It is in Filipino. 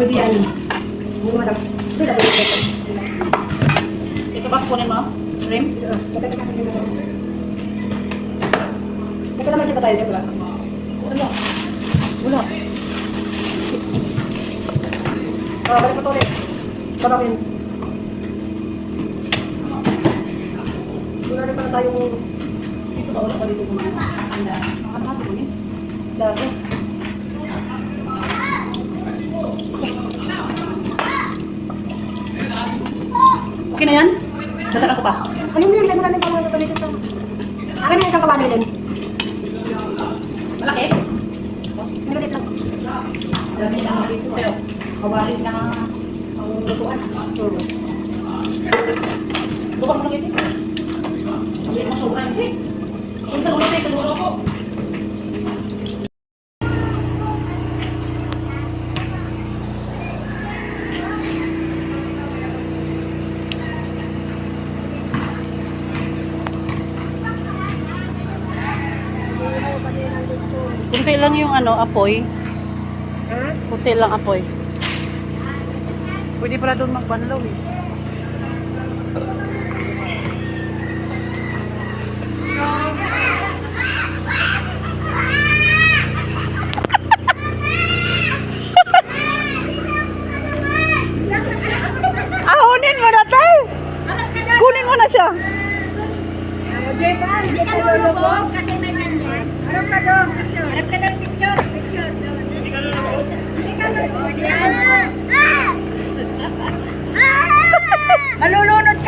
Pwede yan. Hindi mo madam. Pwede na ito. Ito ba kukunin mo? Rim? Ito naman siya ba tayo? Wala. Wala. Balik mo ito ulit. Baka ko yun. Wala rin pala tayong... Dito ba? Wala pa dito kung handa. Ano natin yun? Dati. Okay na yan? Dadaan ako pa. Ano yun? Lagyan natin pang mga dito. Akin na isang kabado din. Malaki? Malit lang. Dami na ang dito tayo. Kawali na ang lutuan. Suro. Bukang mo lang ito. Hindi mo sobrang ito. Kung sa ulo tayo, kaduro ako. Kunti lang yung apoy. Kunti lang apoy. Pwede pala doon magbanlaw eh. Ahonin mo na tayo! Kunin mo na siya! Hindi ka lulubog kasi may ganyan. Harap ka doon. Harap ka doon, picture. Hindi ka lulubog yan. Malulunod